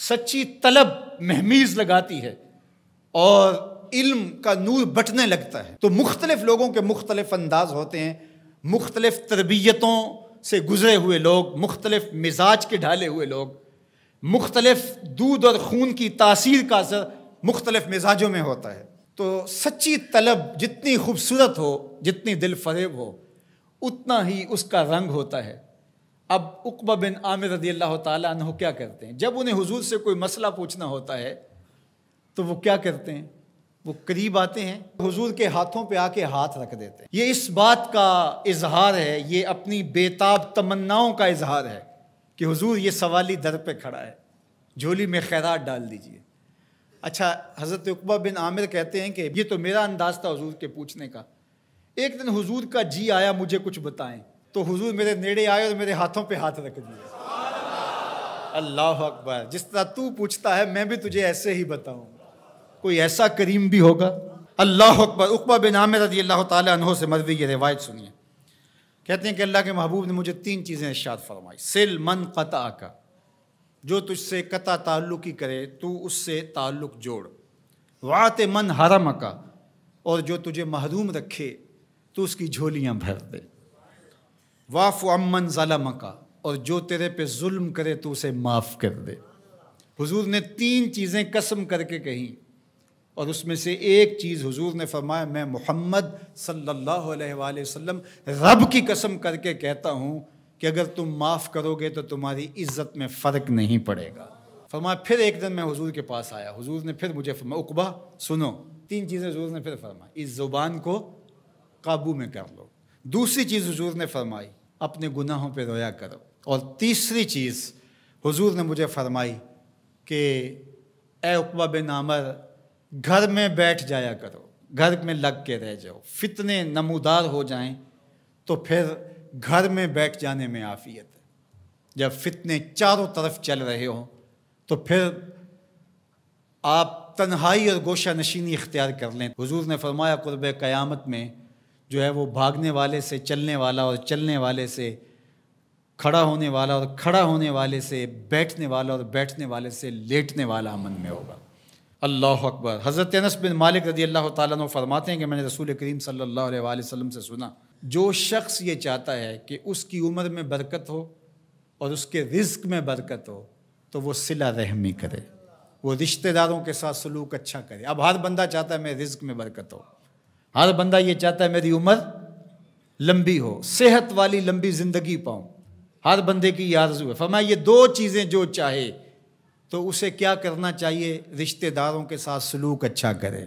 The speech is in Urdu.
سچی طلب مہمیز لگاتی ہے اور علم کا نور بٹنے لگتا ہے۔ تو مختلف لوگوں کے مختلف انداز ہوتے ہیں، مختلف تربیتوں سے گزرے ہوئے لوگ، مختلف مزاج کے ڈھالے ہوئے لوگ، مختلف دودھ اور خون کی تاثیر کا اثر مختلف مزاجوں میں ہوتا ہے۔ تو سچی طلب جتنی خوبصورت ہو، جتنی دل فریب ہو، اتنا ہی اس کا رنگ ہوتا ہے۔ اب عقبہ بن عامر رضی اللہ تعالیٰ عنہ کیا کرتے ہیں؟ جب انہیں حضور سے کوئی مسئلہ پوچھنا ہوتا ہے تو وہ کیا کرتے ہیں؟ وہ قریب آتے ہیں، حضور کے ہاتھوں پہ آ کے ہاتھ رکھ دیتے ہیں۔ یہ اس بات کا اظہار ہے، یہ اپنی بے تاب تمناؤں کا اظہار ہے کہ حضور یہ سوالی در پہ کھڑا ہے، جھولی میں خیرات ڈال دیجئے۔ اچھا، حضرت عقبہ بن عامر کہتے ہیں کہ یہ تو میرا انداز تھا حضور کے پوچھنے کا۔ ایک دن حضور کا جی آیا مجھے کچھ بتائیں، تو حضور میرے نیڑے آئے اور میرے ہاتھوں پہ ہاتھ رکھ دیے۔ اللہ اکبر، جس طرح تو پوچھتا ہے میں بھی تجھے ایسے ہی بتاؤں، کوئی ایسا کریم بھی ہوگا؟ اللہ اکبر۔ عقبہ بن عامر رضی اللہ تعالیٰ عنہ سے مروی یہ روایت سنیے، کہتے ہیں کہ اللہ کے محبوب نے مجھے 3 چیزیں ارشاد فرمائی۔ سل من قطعک، جو تجھ سے قطع تعلق ہی کرے تو اس سے تعلق جوڑ۔ وعط من حرمک، اور جو تجھے محروم رکھے تو اس کی جھولیاں بھر دے۔ واعف عمن ظلمک، اور جو تیرے پہ ظلم کرے تو اسے معاف کر دے۔ حضور نے 3 چیزیں قسم کر کے کہیں، اور اس میں سے ایک چیز حضور نے فرمایا میں محمد صلی اللہ علیہ وآلہ وسلم رب کی قسم کر کے کہتا ہوں کہ اگر تم معاف کرو گے تو تمہاری عزت میں فرق نہیں پڑے گا۔ فرمایا پھر ایک دن میں حضور کے پاس آیا، حضور نے پھر مجھے فرمایا عقبہ سنو، 3 چیزیں حضور نے پھر فرمائی۔ اس زبان کو قابو میں کر لو۔ دوسری چیز حضور نے فرمائی اپنے گناہوں پہ رویا کرو۔ اور تیسری چیز حضور نے مجھے فرمائی کہ اے عقبہ بن عامر، گھر میں بیٹھ جایا کرو، گھر میں لگ کے رہ جاؤ۔ فتنے نمودار ہو جائیں تو پھر گھر میں بیٹھ جانے میں عافیت ہے۔ جب فتنے چاروں طرف چل رہے ہوں تو پھر آپ تنہائی اور گوشہ نشینی اختیار کر لیں۔ حضور نے فرمایا قرب قیامت میں جو ہے وہ بھاگنے والے سے چلنے والا، اور چلنے والے سے کھڑا ہونے والا، اور کھڑا ہونے والے سے بیٹھنے والا، اور بیٹھنے والے سے لیٹنے والا امن میں ہوگا۔ اللہ اکبر۔ حضرت انس بن مالک رضی اللہ تعالیٰ عنہ فرماتے ہیں کہ میں نے رسول کریم صلی اللہ علیہ وآلہ وسلم سے سنا، جو شخص یہ چاہتا ہے کہ اس کی عمر میں برکت ہو اور اس کے رزق میں برکت ہو تو وہ صلہ رحمی کرے، وہ رشتہ داروں کے ساتھ سلوک اچھا کرے۔ اب ہر بندہ چاہتا ہے میں رزق میں برکت ہو، ہر بندہ یہ چاہتا ہے میری عمر لمبی ہو، صحت والی لمبی زندگی پاؤں، ہر بندے کی یہ آرزو ہے۔ فرمایا یہ 2 چیزیں جو چاہے تو اسے کیا کرنا چاہیے؟ رشتہ داروں کے ساتھ سلوک اچھا کرے۔